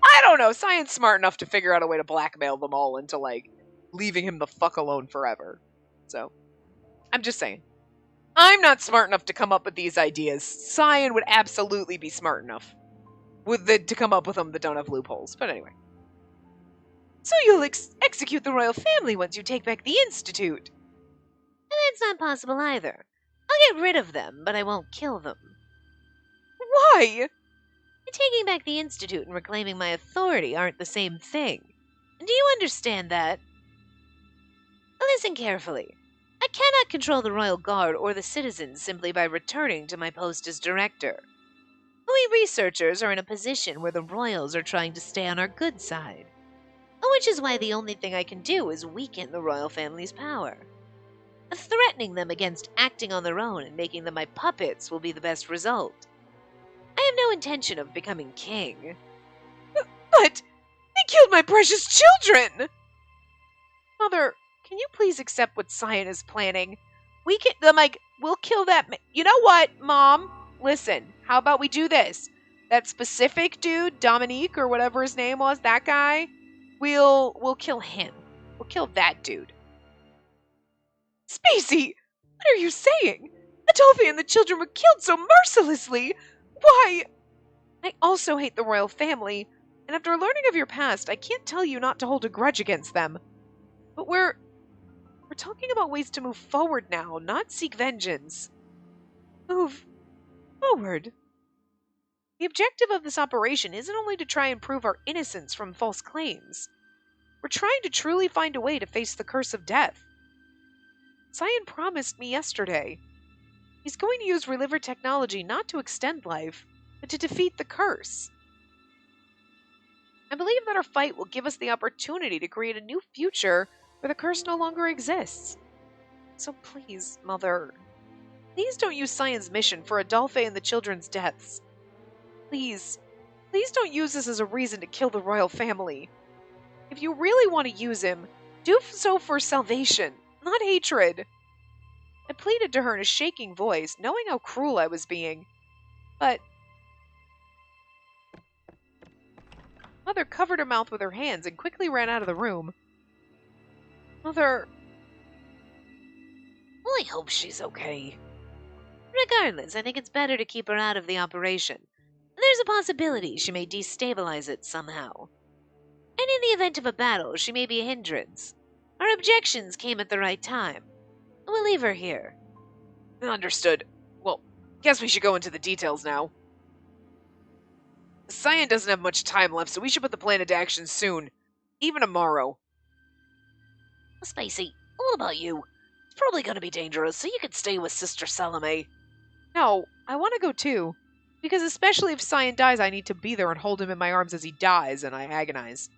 I don't know. Cyan's smart enough to figure out a way to blackmail them all into, like, leaving him the fuck alone forever. So, I'm just saying. I'm not smart enough to come up with these ideas. Cyan would absolutely be smart enough to come up with them that don't have loopholes. But anyway. So you'll execute the royal family once you take back the Institute. And that's not possible either. I'll get rid of them, but I won't kill them. Why? Taking back the Institute and reclaiming my authority aren't the same thing. Do you understand that? Listen carefully. I cannot control the Royal Guard or the citizens simply by returning to my post as director. We researchers are in a position where the royals are trying to stay on our good side. Which is why the only thing I can do is weaken the royal family's power. Threatening them against acting on their own and making them my puppets will be the best result. I have no intention of becoming king. But they killed my precious children! Mother, can you please accept what Cyan is planning? We'll kill that you know what, Mom? Listen, how about we do this? That specific dude, Dominique, or whatever his name was, that guy, we'll kill him. We'll kill that dude. Spacey, what are you saying? Adolphe and the children were killed so mercilessly! Why? I also hate the royal family, and after learning of your past, I can't tell you not to hold a grudge against them. But we're talking about ways to move forward now, not seek vengeance. Move forward. The objective of this operation isn't only to try and prove our innocence from false claims. We're trying to truly find a way to face the curse of death. Cyan promised me yesterday. He's going to use Reliver technology not to extend life, but to defeat the curse. I believe that our fight will give us the opportunity to create a new future where the curse no longer exists. So please, Mother, please don't use Cyan's mission for Adolphe and the children's deaths. Please don't use this as a reason to kill the royal family. If you really want to use him, do so for salvation, not hatred. I pleaded to her in a shaking voice, knowing how cruel I was being. But Mother covered her mouth with her hands and quickly ran out of the room. Mother, I hope she's okay. Regardless, I think it's better to keep her out of the operation. There's a possibility she may destabilize it somehow. And in the event of a battle, she may be a hindrance. Our objections came at the right time. We'll leave her here. Understood. Well, guess we should go into the details now. Cyan doesn't have much time left, so we should put the plan into action soon. Even tomorrow. Spacey, what about you? It's probably going to be dangerous, so you could stay with Sister Salome. No, I want to go too. Because especially if Cyan dies, I need to be there and hold him in my arms as he dies, and I agonize.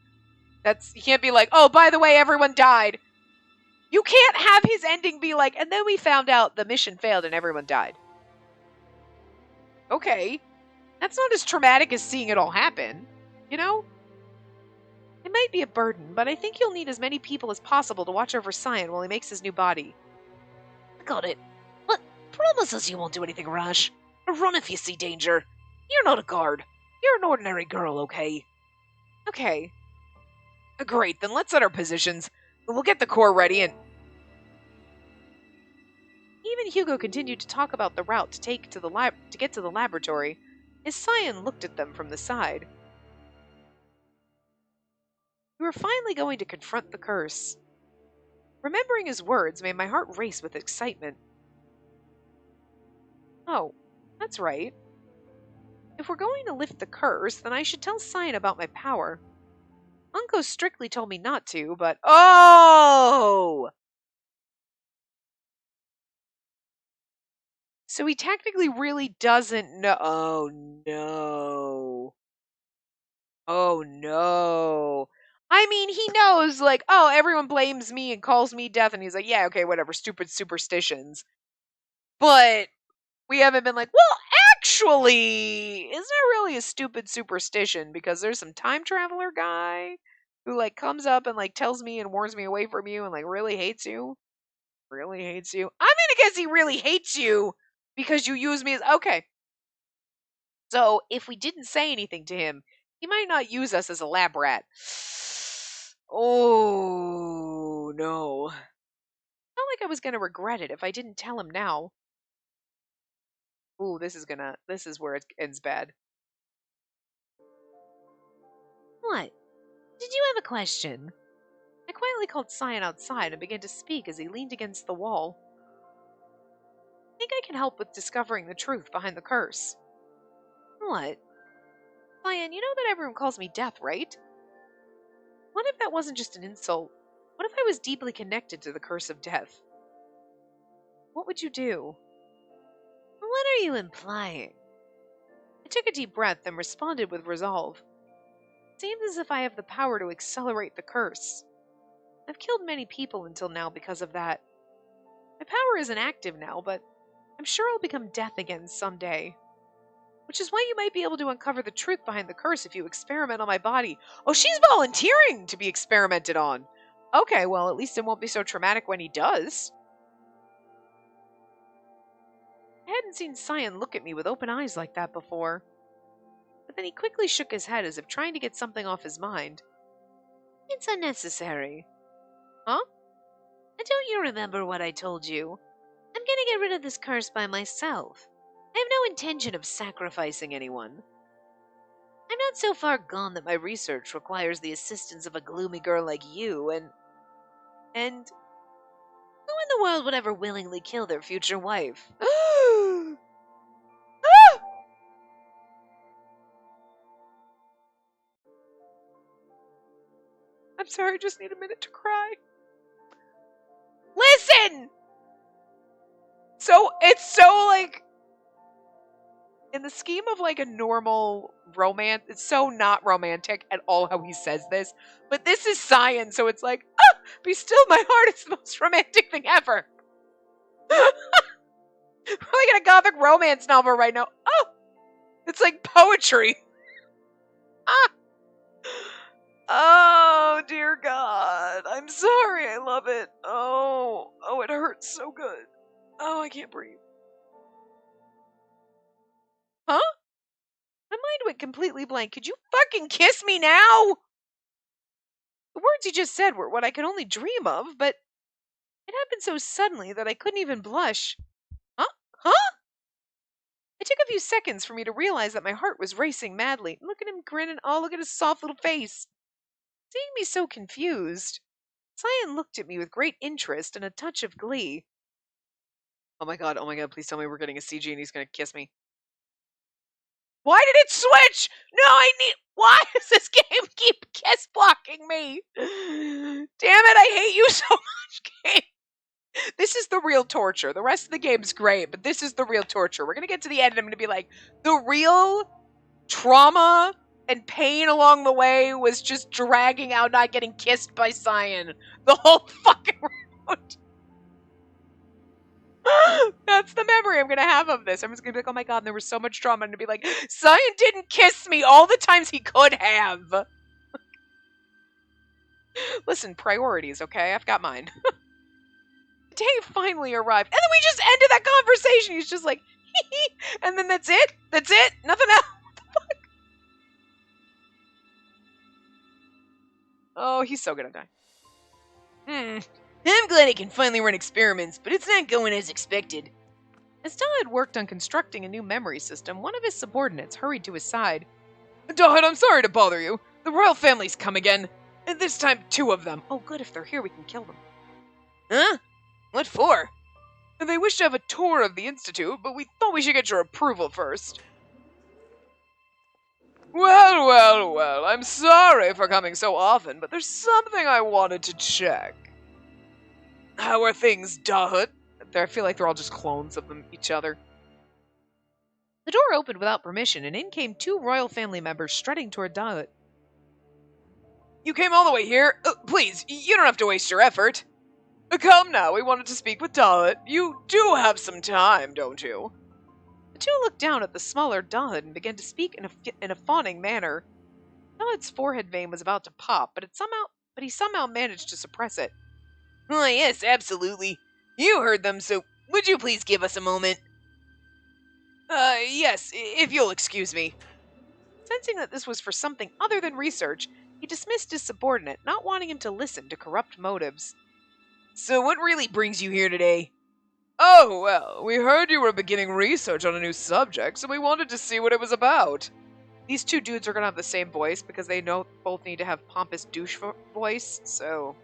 You can't be like, oh, by the way, everyone died. You can't have his ending be like, and then we found out the mission failed and everyone died. Okay. That's not as traumatic as seeing it all happen, you know? It might be a burden, but I think you'll need as many people as possible to watch over Cyan while he makes his new body. Got it. But promise us you won't do anything rash. Or run if you see danger. You're not a guard. You're an ordinary girl, okay? Okay. Great, then let's set our positions. We'll get the core ready and... Even Hugo continued to talk about the route to take to get to the laboratory, as Cyan looked at them from the side. We were finally going to confront the curse. Remembering his words made my heart race with excitement. Oh, that's right. If we're going to lift the curse, then I should tell Cyan about my power. Unko strictly told me not to, but... Oh! So he technically really doesn't know... Oh, no. Oh, no. I mean, he knows, like, oh, everyone blames me and calls me death, and he's like, yeah, okay, whatever, stupid superstitions. But we haven't been like, well, actually, it's not really a stupid superstition, because there's some time traveler guy who, like, comes up and, like, tells me and warns me away from you and, like, really hates you. Really hates you. I'm gonna guess he really hates you because you use me as... Okay. So, if we didn't say anything to him, he might not use us as a lab rat. Oh, no. Felt like I was gonna regret it if I didn't tell him now. Ooh, this is where it ends bad. What? Did you have a question? I quietly called Cyan outside and began to speak as he leaned against the wall. I think I can help with discovering the truth behind the curse. What? Cyan, you know that everyone calls me Death, right? What if that wasn't just an insult? What if I was deeply connected to the curse of death? What would you do? What are you implying? I took a deep breath and responded with resolve. It seems as if I have the power to accelerate the curse. I've killed many people until now because of that. My power isn't active now, but I'm sure I'll become death again someday. Which is why you might be able to uncover the truth behind the curse if you experiment on my body. Oh, she's volunteering to be experimented on. Okay, well, at least it won't be so traumatic when he does. I hadn't seen Cyan look at me with open eyes like that before. But then he quickly shook his head as if trying to get something off his mind. It's unnecessary. Huh? And don't you remember what I told you? I'm gonna get rid of this curse by myself. I have no intention of sacrificing anyone. I'm not so far gone that my research requires the assistance of a gloomy girl like you, and who in the world would ever willingly kill their future wife? I'm sorry, I just need a minute to cry. Listen! So, it's so, like, in the scheme of, like, a normal romance, it's so not romantic at all how he says this, but this is science, so it's like, be still my heart, it's the most romantic thing ever. We're like in a gothic romance novel right now. Oh! It's like poetry. Oh, dear God. I'm sorry, I love it. Oh, it hurts so good. Oh, I can't breathe. Huh? My mind went completely blank. Could you fucking kiss me now? The words you just said were what I could only dream of, but it happened so suddenly that I couldn't even blush. Huh? Huh? It took a few seconds for me to realize that my heart was racing madly. Look at him grinning. Oh, look at his soft little face. Seeing me so confused, Cyan looked at me with great interest and a touch of glee. Oh my god, please tell me we're getting a CG and he's gonna kiss me. Why did it switch? No, why does this game keep kiss blocking me? Damn it, I hate you so much, game. This is the real torture. The rest of the game's great, but this is the real torture. We're gonna get to the end and I'm gonna be like, the real trauma and pain along the way was just dragging out not getting kissed by Cyan the whole fucking round. That's the memory I'm gonna have of this. I'm just gonna be like, oh my god, and there was so much trauma. I'm gonna be like, Cyan didn't kiss me all the times he could have. Listen, priorities, okay? I've got mine. The day finally arrived, and then we just ended that conversation. He's just like, and then that's it? That's it? Nothing else? What the fuck? Oh, he's so gonna die. I'm glad I can finally run experiments, but it's not going as expected. As Dahad worked on constructing a new memory system, one of his subordinates hurried to his side. Dahad, I'm sorry to bother you. The royal family's come again. And this time, 2 of them. Oh, good, if they're here, we can kill them. Huh? What for? They wish to have a tour of the Institute, but we thought we should get your approval first. Well, I'm sorry for coming so often, but there's something I wanted to check. How are things, Dahad? I feel like they're all just clones of each other. The door opened without permission, and in came 2 royal family members strutting toward Dahad. You came all the way here? Please, you don't have to waste your effort. Come now, we wanted to speak with Dahad. You do have some time, don't you? The 2 looked down at the smaller Dahad and began to speak in a fawning manner. Dahad's forehead vein was about to pop, but he somehow managed to suppress it. Yes, absolutely. You heard them, so would you please give us a moment? Yes, if you'll excuse me. Sensing that this was for something other than research, he dismissed his subordinate, not wanting him to listen to corrupt motives. So what really brings you here today? Oh, well, we heard you were beginning research on a new subject, so we wanted to see what it was about. These 2 dudes are gonna have the same voice because they both need to have pompous douche voice, so...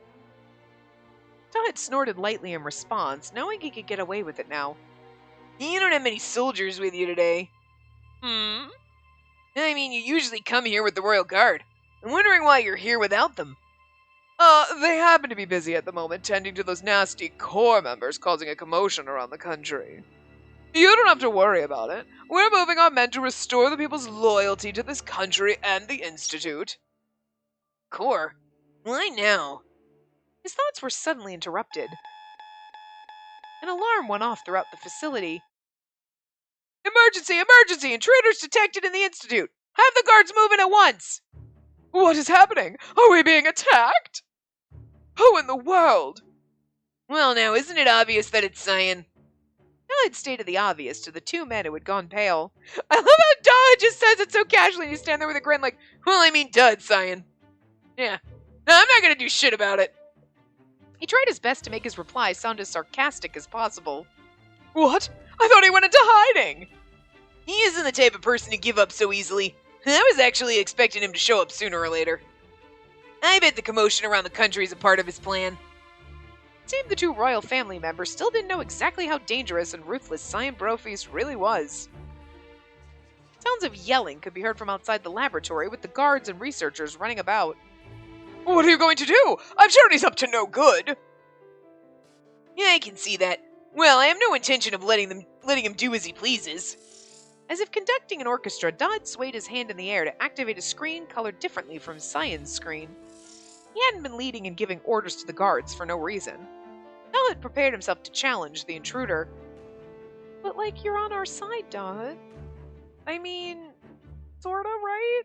Todd snorted lightly in response, knowing he could get away with it now. You don't have many soldiers with you today. I mean, you usually come here with the Royal Guard. I'm wondering why you're here without them. They happen to be busy at the moment tending to those nasty Corps members causing a commotion around the country. You don't have to worry about it. We're moving our men to restore the people's loyalty to this country and the Institute. Corps? Why now? His thoughts were suddenly interrupted. An alarm went off throughout the facility. Emergency! Emergency! Intruders detected in the Institute! Have the guards move in at once! What is happening? Are we being attacked? Who in the world? Well now, isn't it obvious that it's Cyan? Dahad stated the obvious to the 2 men who had gone pale. I love how Dahad just says it so casually and you stand there with a grin like, well, I mean, duh, Cyan. Yeah. No, I'm not gonna do shit about it. He tried his best to make his reply sound as sarcastic as possible. What? I thought he went into hiding! He isn't the type of person to give up so easily. I was actually expecting him to show up sooner or later. I bet the commotion around the country is a part of his plan. It seemed the 2 royal family members still didn't know exactly how dangerous and ruthless Cyan Brofeast really was. Sounds of yelling could be heard from outside the laboratory with the guards and researchers running about. What are you going to do? I'm sure he's up to no good. Yeah, I can see that. Well, I have no intention of letting him do as he pleases. As if conducting an orchestra, Dodd swayed his hand in the air to activate a screen colored differently from Cyan's screen. He hadn't been leading and giving orders to the guards for no reason. Dodd had prepared himself to challenge the intruder. But, like, you're on our side, Dodd. I mean, sorta, right?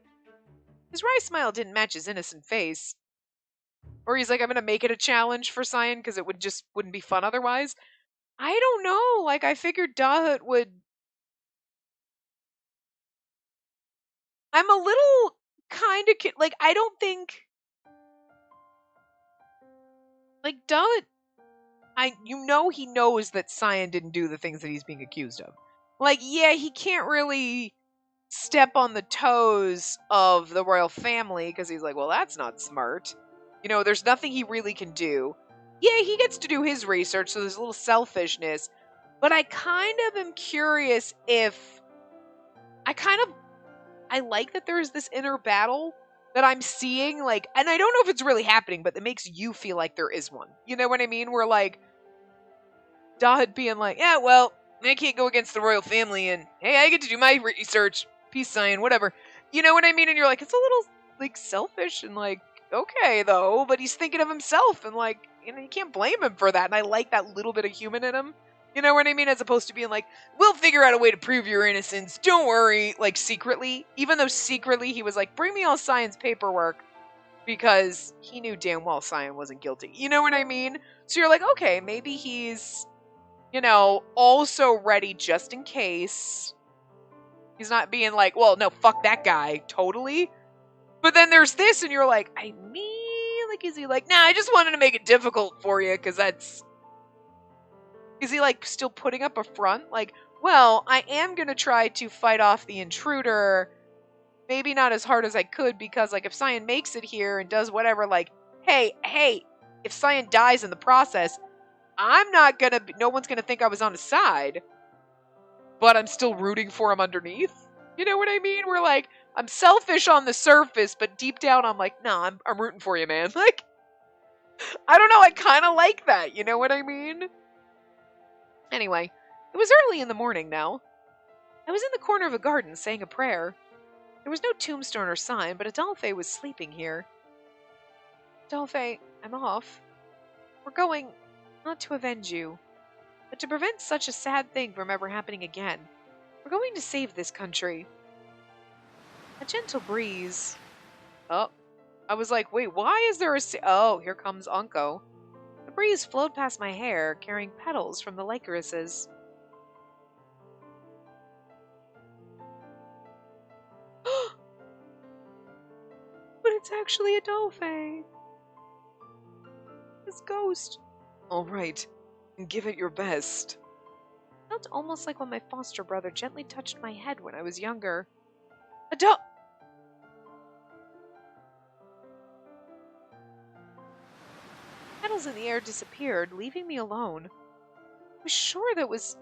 His wry smile didn't match his innocent face. Or he's like, I'm gonna make it a challenge for Cyan because it wouldn't be fun otherwise. I don't know. Like, I figured Dahut would... I'm a little kind of... Like, I don't think... Like, Dahut... he knows that Cyan didn't do the things that he's being accused of. Like, yeah, he can't really step on the toes of the royal family because he's like, well, that's not smart. You know, there's nothing he really can do. Yeah, he gets to do his research, so there's a little selfishness. But I kind of am curious if I like that there's this inner battle that I'm seeing, like, and I don't know if it's really happening, but it makes you feel like there is one. You know what I mean? Where, like, Dodd being like, yeah, well, I can't go against the royal family, and hey, I get to do my research, peace sign, whatever. You know what I mean? And you're like, it's a little, like, selfish, and like, okay, though, but he's thinking of himself, and like, you know, you can't blame him for that, and I like that little bit of human in him. You know what I mean? As opposed to being like, we'll figure out a way to prove your innocence, don't worry, like, secretly. Even though secretly he was like, bring me all Cyan's paperwork, because he knew damn well Cyan wasn't guilty. You know what I mean? So you're like, okay, maybe he's, you know, also ready just in case. He's not being like, well, no, fuck that guy, totally. But then there's this, and you're like, I mean, like, is he like, nah, I just wanted to make it difficult for you, because that's... Is he, like, still putting up a front? Like, well, I am going to try to fight off the intruder, maybe not as hard as I could, because, like, if Cyan makes it here and does whatever, like, hey, if Cyan dies in the process, I'm not gonna, no one's gonna think I was on his side, but I'm still rooting for him underneath. You know what I mean? We're like, I'm selfish on the surface, but deep down I'm like, nah, I'm rooting for you, man. Like, I don't know, I kind of like that. You know what I mean? Anyway, it was early in the morning now. I was in the corner of a garden saying a prayer. There was no tombstone or sign, but Adolphe was sleeping here. Adolphe, I'm off. We're going, not to avenge you, but to prevent such a sad thing from ever happening again. We're going to save this country. A gentle breeze. Oh, I was like, wait, why is there a... Oh, here comes Unko. The breeze flowed past my hair, carrying petals from the lycorises. But it's actually Adolphe. His ghost. All right, give it your best. It felt almost like when my foster brother gently touched my head when I was younger. Petals in the air disappeared, leaving me alone. I was sure that was...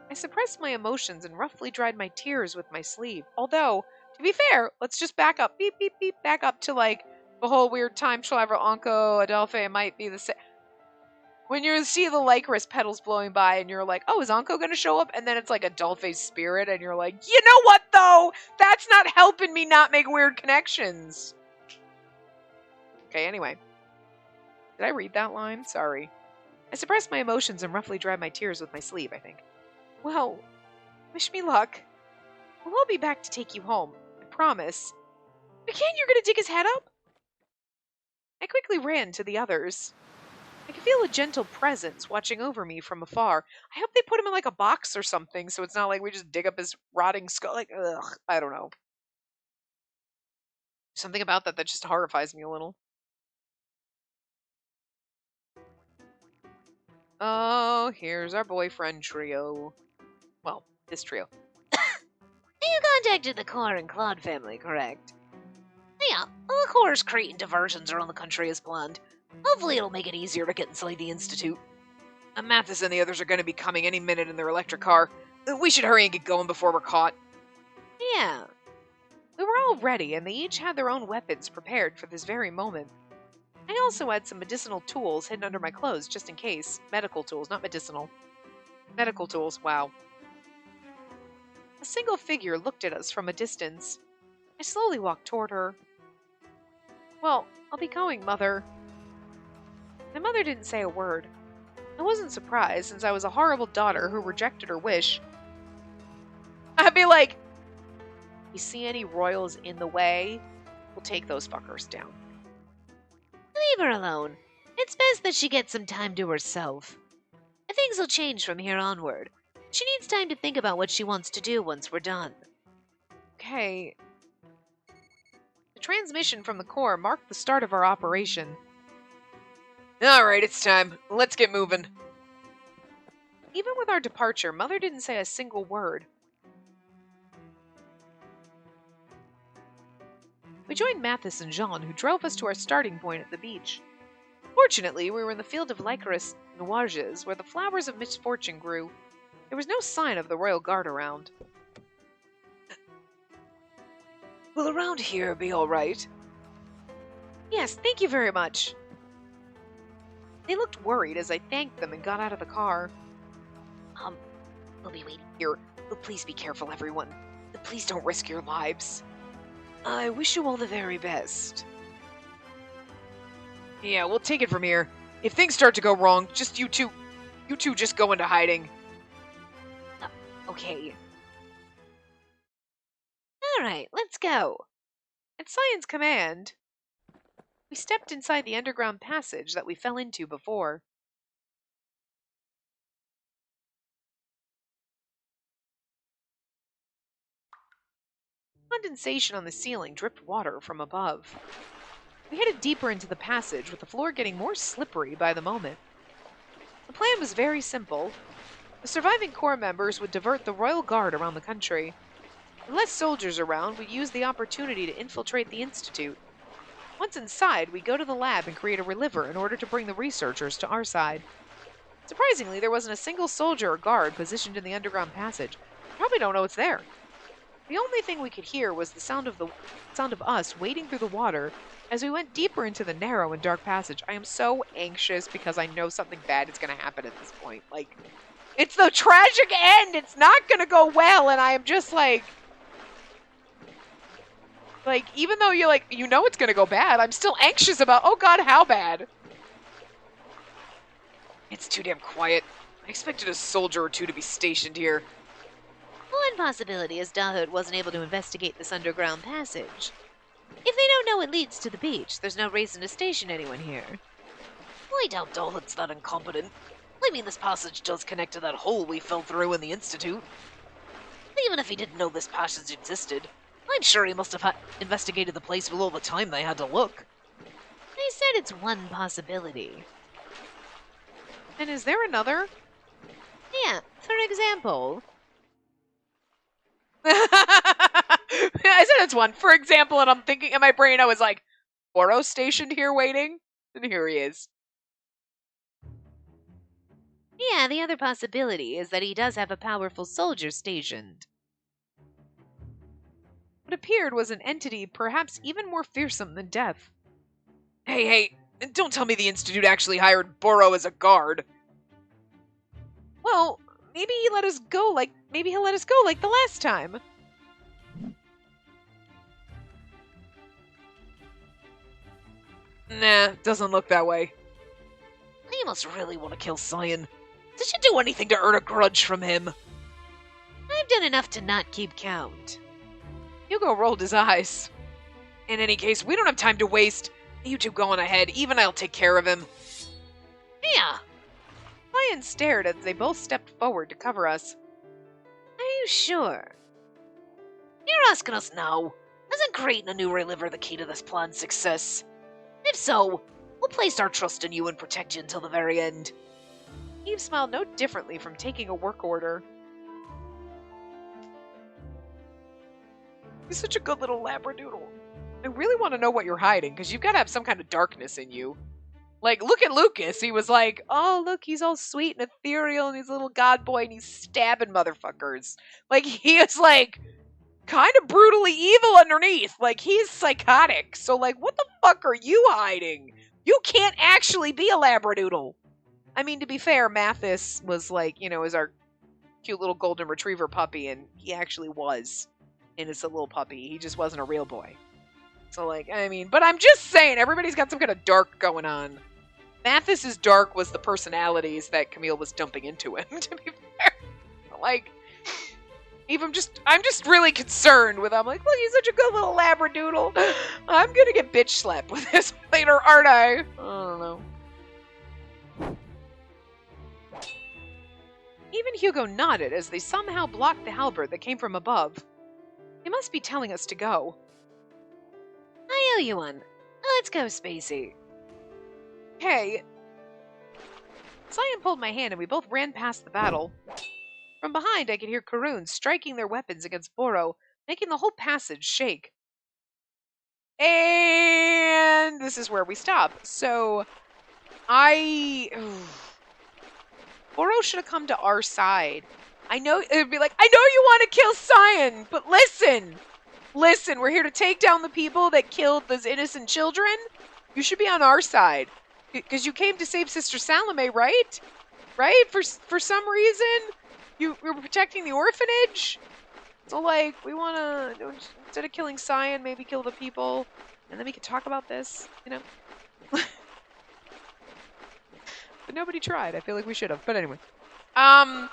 I suppressed my emotions and roughly dried my tears with my sleeve. Although, to be fair, let's just back up, beep, beep, beep, back up to, like, the whole weird time travel, Anko, Adolphe, might be the same. When you see the licorice petals blowing by and you're like, oh, is Anko going to show up? And then it's like Adolphe's spirit and you're like, you know what, though? That's not helping me not make weird connections. Okay, anyway. Did I read that line? Sorry. I suppressed my emotions and roughly dried my tears with my sleeve, I think. Well, wish me luck. We'll all be back to take you home. I promise. Again, you're going to dig his head up? I quickly ran to the others. I could feel a gentle presence watching over me from afar. I hope they put him in like a box or something so it's not like we just dig up his rotting skull. Like, ugh, I don't know. Something about that just horrifies me a little. Oh, here's our boyfriend trio. Well, this trio. You contacted the Core and Claude family, correct? Yeah, the Core's creating diversions around the country as planned. Hopefully it'll make it easier to get inside the Institute. Mathis and the others are going to be coming any minute in their electric car. We should hurry and get going before we're caught. Yeah. We were all ready, and they each had their own weapons prepared for this very moment. I also had some medicinal tools hidden under my clothes, just in case. Medical tools, not medicinal. Medical tools, wow. A single figure looked at us from a distance. I slowly walked toward her. Well, I'll be going, Mother. My mother didn't say a word. I wasn't surprised, since I was a horrible daughter who rejected her wish. I'd be like, you see any royals in the way? We'll take those fuckers down. Leave her alone. It's best that she gets some time to herself. Things will change from here onward. She needs time to think about what she wants to do once we're done. Okay. The transmission from the core marked the start of our operation. Alright, it's time. Let's get moving. Even with our departure, Mother didn't say a single word. We joined Mathis and Jean, who drove us to our starting point at the beach. Fortunately, we were in the field of Lycoris nuages, where the flowers of misfortune grew. There was no sign of the royal guard around. Will around here be all right? Yes, thank you very much. They looked worried as I thanked them and got out of the car. We'll be waiting here, but please be careful, everyone. Please don't risk your lives. I wish you all the very best. Yeah, we'll take it from here. If things start to go wrong, just you two just go into hiding. Okay. Alright, let's go. At Cyan's command, we stepped inside the underground passage that we fell into before. Condensation on the ceiling dripped water from above. We headed deeper into the passage, with the floor getting more slippery by the moment. The plan was very simple. The surviving Corps members would divert the Royal Guard around the country. With less soldiers around, we'd use the opportunity to infiltrate the Institute. Once inside, we'd go to the lab and create a reliver in order to bring the researchers to our side. Surprisingly, there wasn't a single soldier or guard positioned in the underground passage. We probably don't know it's there. The only thing we could hear was the sound of us wading through the water as we went deeper into the narrow and dark passage. I am so anxious because I know something bad is going to happen at this point. Like, it's the tragic end. It's not going to go well, and I am just like, even though you know it's going to go bad, I'm still anxious about, oh God, how bad? It's too damn quiet. I expected a soldier or two to be stationed here. One possibility is Dahoud wasn't able to investigate this underground passage. If they don't know it leads to the beach, there's no reason to station anyone here. I doubt Dahoud's that incompetent. I mean, this passage does connect to that hole we fell through in the Institute. Even if he didn't know this passage existed, I'm sure he must have investigated the place with all the time they had to look. I said it's one possibility. And is there another? Yeah, for example... I said it's one. For example, and I'm thinking in my brain, I was like, Oro stationed here waiting? And here he is. Yeah, the other possibility is that he does have a powerful soldier stationed. What appeared was an entity perhaps even more fearsome than death. Hey, don't tell me the Institute actually hired Boro as a guard. Well, maybe he'll let us go like the last time. Nah, doesn't look that way. He must really want to kill Cyan. Did you do anything to earn a grudge from him? I've done enough to not keep count. Hugo rolled his eyes. In any case, we don't have time to waste. You two go on ahead. Even I'll take care of him. Yeah. Cyan stared as they both stepped forward to cover us. Are you sure? You're asking us now. Isn't creating a new reliver the key to this plan's success? If so, we'll place our trust in you and protect you until the very end. Eve smiled no differently from taking a work order. He's such a good little labradoodle. I really want to know what you're hiding, because you've got to have some kind of darkness in you. Like, look at Lucas. He was like, oh, look, he's all sweet and ethereal, and he's a little god boy, and he's stabbing motherfuckers. Like, he is, like, kind of brutally evil underneath. Like, he's psychotic. So, like, what the fuck are you hiding? You can't actually be a labradoodle. I mean, to be fair, Mathis was, like, is our cute little golden retriever puppy, and he actually was innocent little puppy. He just wasn't a real boy. So, like, I mean, but I'm just saying, everybody's got some kind of dark going on. Mathis's dark was the personalities that Camille was dumping into him, to be fair. Like, I'm just really concerned with, I'm like, look, he's such a good little labradoodle. I'm gonna get bitch slapped with this later, aren't I? I don't know. Even Hugo nodded as they somehow blocked the halberd that came from above. He must be telling us to go. I owe you one. Let's go, Spacey. Hey. Cyan pulled my hand and we both ran past the battle. From behind, I could hear Karoon striking their weapons against Boro, making the whole passage shake. And this is where we stop. So, Boro should have come to our side. I know, it would be like, I know you want to kill Cyan, but listen, we're here to take down the people that killed those innocent children. You should be on our side. Because you came to save Sister Salome, right? Right? For some reason, you were protecting the orphanage. So, like, we want to, instead of killing Cyan, maybe kill the people. And then we could talk about this, you know? But nobody tried. I feel like we should have. But anyway. I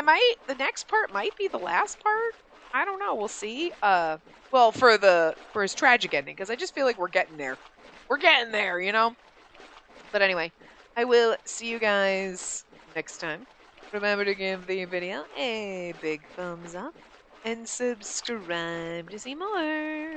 might, the next part might be the last part. I don't know. We'll see. Well, for his tragic ending, because I just feel like we're getting there. We're getting there, you know? But anyway, I will see you guys next time. Remember to give the video a big thumbs up and subscribe to see more.